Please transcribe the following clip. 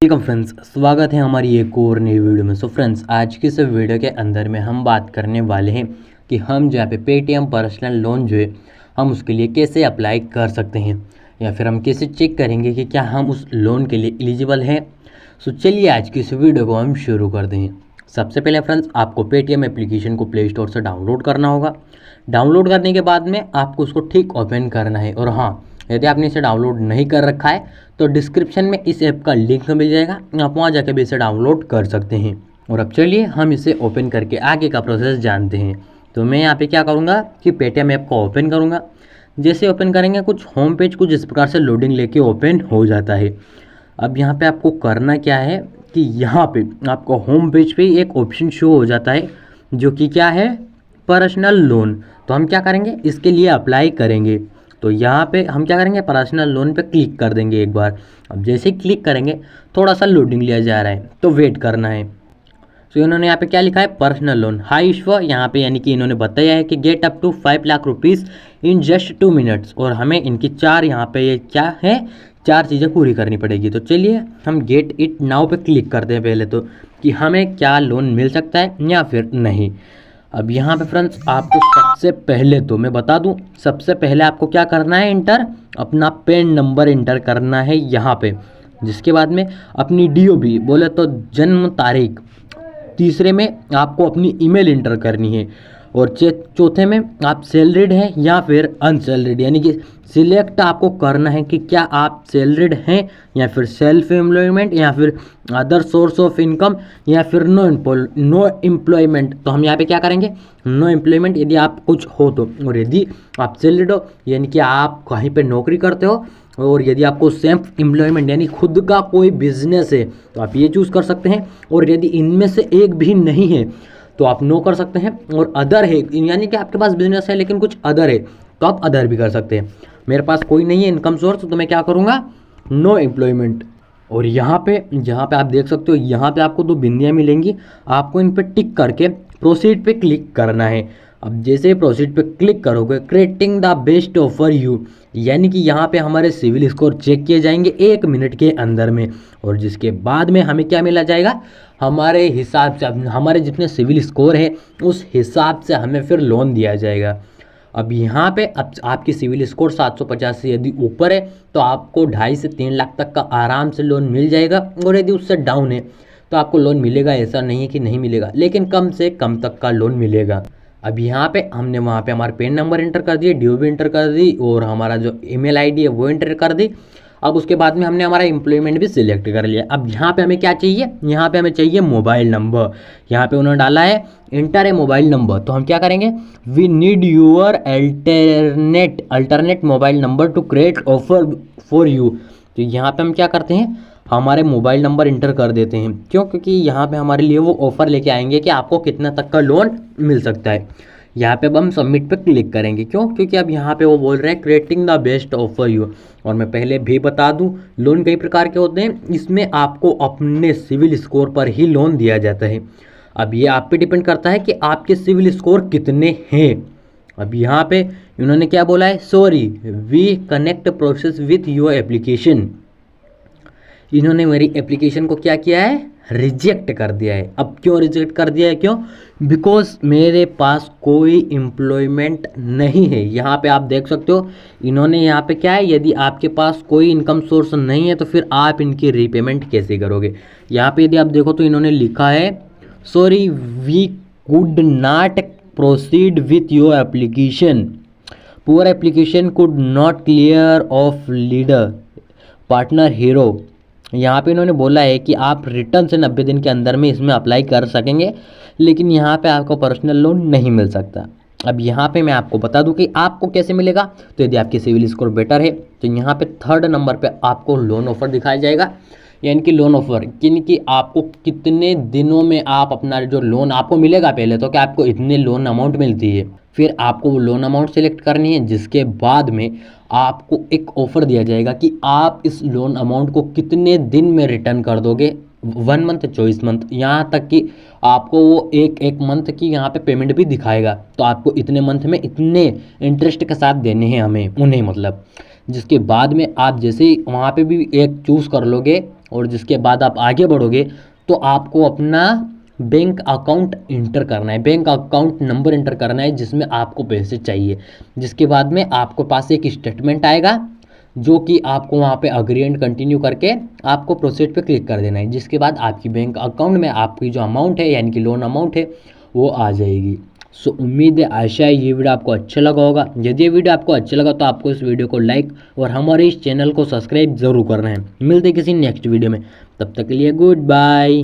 Welcome friends, स्वागत है हमारी एक और नई वीडियो में। फ्रेंड्स, आज की इस वीडियो के अंदर में हम बात करने वाले हैं कि हम जो यहाँ पे पेटीएम पर्सनल लोन जो है हम उसके लिए कैसे अप्लाई कर सकते हैं या फिर हम कैसे चेक करेंगे कि क्या हम उस लोन के लिए एलिजिबल हैं। चलिए आज की इस वीडियो को हम शुरू करते हैं। सबसे पहले फ्रेंड्स, आपको पेटीएम एप्लीकेशन को प्ले स्टोर से डाउनलोड करना होगा। डाउनलोड करने के बाद में आपको उसको ठीक ओपन करना है। और हाँ, यदि आपने इसे डाउनलोड नहीं कर रखा है तो डिस्क्रिप्शन में इस ऐप का लिंक मिल जाएगा, आप वहाँ जाकर भी इसे डाउनलोड कर सकते हैं। और अब चलिए हम इसे ओपन करके आगे का प्रोसेस जानते हैं। तो मैं यहाँ पे क्या करूँगा कि पेटीएम ऐप को ओपन करूँगा। जैसे ओपन करेंगे कुछ होम पेज कुछ इस प्रकार से लोडिंग लेके ओपन हो जाता है। अब यहाँ पे आपको करना क्या है कि यहाँ पे आपको होम पेज पे एक ऑप्शन शो हो जाता है जो कि क्या है, पर्सनल लोन। तो हम क्या करेंगे, इसके लिए अप्लाई करेंगे। तो यहाँ पे हम क्या करेंगे, पर्सनल लोन पे क्लिक कर देंगे एक बार। अब जैसे ही क्लिक करेंगे थोड़ा सा लोडिंग लिया जा रहा है तो वेट करना है। तो इन्होंने यहाँ पे क्या लिखा है, पर्सनल लोन हाई इश्व, यहाँ पे यानी कि इन्होंने बताया है कि get up to 5 lakh rupees in just 2 minutes. और हमें इनकी चार यहाँ पे ये क्या है, चार चीज़ें पूरी करनी पड़ेगी। तो चलिए हम गेट इट नाउ पे क्लिक करते हैं पहले तो, कि हमें क्या लोन मिल सकता है या फिर नहीं। अब यहाँ पे फ्रेंड्स आपको सबसे पहले तो मैं बता दूँ, सबसे पहले आपको क्या करना है, इंटर अपना पैन नंबर इंटर करना है यहाँ पे। जिसके बाद में अपनी डीओबी बोले तो जन्म तारीख, तीसरे में आपको अपनी ईमेल इंटर करनी है, और चौथे में आप सैलरीड हैं या फिर अनसैलरीड, यानी कि सिलेक्ट आपको करना है कि क्या आप सैलरीड हैं या फिर सेल्फ एम्प्लॉयमेंट या फिर अदर सोर्स ऑफ इनकम या फिर नो एम्प्लॉयमेंट। तो हम यहाँ पे क्या करेंगे, नो एम्प्लॉयमेंट यदि आप कुछ हो तो, और यदि आप सैलरीड हो यानी कि आप कहीं पे नौकरी करते हो, और यदि आपको सेल्फ एम्प्लॉयमेंट यानी खुद का कोई बिजनेस है तो आप ये चूज़ कर सकते हैं। और यदि इनमें से एक भी नहीं है तो आप नो कर सकते हैं। और अदर है यानी कि आपके पास बिजनेस है लेकिन कुछ अदर है तो आप अदर भी कर सकते हैं। मेरे पास कोई नहीं है इनकम सोर्स, तो मैं क्या करूँगा, नो एम्प्लॉयमेंट। और यहाँ पे आप देख सकते हो, यहाँ पे आपको 2 बिंदियाँ मिलेंगी, आपको इन पे टिक करके प्रोसीड पे क्लिक करना है। अब जैसे प्रोसीड पे क्लिक करोगे, creating the best offer you, यानी कि यहाँ पे हमारे सिविल स्कोर चेक किए जाएंगे 1 मिनट के अंदर में। और जिसके बाद में हमें क्या मिला जाएगा, हमारे हिसाब से हमारे जितने सिविल स्कोर है उस हिसाब से हमें फिर लोन दिया जाएगा। अब यहाँ पे अब आपकी सिविल स्कोर 750 से यदि ऊपर है तो आपको 2.5 से 3 लाख तक का आराम से लोन मिल जाएगा। और यदि उससे डाउन है तो आपको लोन मिलेगा, ऐसा नहीं है कि नहीं मिलेगा, लेकिन कम से कम तक का लोन मिलेगा। अब यहाँ पे हमने वहाँ पे हमारा पैन नंबर इंटर कर दिए, डीओबी इंटर कर दी, और हमारा जो ईमेल आईडी है वो इंटर कर दी। अब उसके बाद में हमने हमारा एम्प्लॉयमेंट भी सिलेक्ट कर लिया। अब यहाँ पे हमें क्या चाहिए, यहाँ पे हमें चाहिए मोबाइल नंबर। यहाँ पे उन्होंने डाला है इंटर ए मोबाइल नंबर, तो हम क्या करेंगे, we need your alternate mobile number to create offer for you. तो यहाँ पे हम क्या करते हैं, हमारे मोबाइल नंबर इंटर कर देते हैं। क्यों, क्योंकि यहाँ पे हमारे लिए वो ऑफ़र लेके आएंगे कि आपको कितना तक का लोन मिल सकता है। यहाँ पे अब हम सबमिट पे क्लिक करेंगे। क्यों, क्योंकि अब यहाँ पे वो बोल रहे हैं creating the best offer you. और मैं पहले भी बता दूँ, लोन कई प्रकार के होते हैं, इसमें आपको अपने सिविल स्कोर पर ही लोन दिया जाता है। अब ये आप पे डिपेंड करता है कि आपके सिविल स्कोर कितने हैं। अब यहाँ पे इन्होंने क्या बोला है, sorry we connect process with your application. इन्होंने मेरी एप्लीकेशन को क्या किया है, रिजेक्ट कर दिया है। अब क्यों रिजेक्ट कर दिया है, क्यों, बिकॉज मेरे पास कोई एम्प्लॉयमेंट नहीं है। यहाँ पे आप देख सकते हो इन्होंने यहाँ पे क्या है, यदि आपके पास कोई इनकम सोर्स नहीं है तो फिर आप इनकी रीपेमेंट कैसे करोगे। यहाँ पे यदि आप देखो तो इन्होंने लिखा है, sorry we could not proceed with your application, poor application could not clear of leader partner hero. यहाँ पे इन्होंने बोला है कि आप रिटर्न से 90 दिन के अंदर में इसमें अप्लाई कर सकेंगे, लेकिन यहाँ पे आपको पर्सनल लोन नहीं मिल सकता। अब यहाँ पे मैं आपको बता दूँ कि आपको कैसे मिलेगा। तो यदि आपकी सिविल स्कोर बेटर है तो यहाँ पे 3rd नंबर पे आपको लोन ऑफर दिखाया जाएगा, यानी कि लोन ऑफर कि आपको कितने दिनों में आप अपना जो लोन आपको मिलेगा, पहले तो कि आपको इतने लोन अमाउंट मिलती है, फिर आपको वो लोन अमाउंट सेलेक्ट करनी है। जिसके बाद में आपको एक ऑफ़र दिया जाएगा कि आप इस लोन अमाउंट को कितने दिन में रिटर्न कर दोगे, 1 मंथ 24 मंथ, यहाँ तक कि आपको वो एक मंथ की यहाँ पे पेमेंट भी दिखाएगा। तो आपको इतने मंथ में इतने इंटरेस्ट के साथ देने हैं हमें उन्हें, मतलब जिसके बाद में आप जैसे ही वहाँ पे भी एक चूज़ कर लोगे और जिसके बाद आप आगे बढ़ोगे तो आपको अपना बैंक अकाउंट इंटर करना है, बैंक अकाउंट नंबर इंटर करना है जिसमें आपको पैसे चाहिए। जिसके बाद में आपको पास एक स्टेटमेंट आएगा जो कि आपको वहाँ पे अग्री एंड कंटिन्यू करके आपको प्रोसीड पे क्लिक कर देना है। जिसके बाद आपकी बैंक अकाउंट में आपकी जो अमाउंट है यानी कि लोन अमाउंट है वो आ जाएगी। सो उम्मीद है आशा है ये वीडियो आपको अच्छा लगा होगा। यदि ये वीडियो आपको अच्छा लगा तो आपको इस वीडियो को लाइक और हमारे इस चैनल को सब्सक्राइब जरूर करना है। मिलते किसी नेक्स्ट वीडियो में, तब तक के लिए गुड बाय।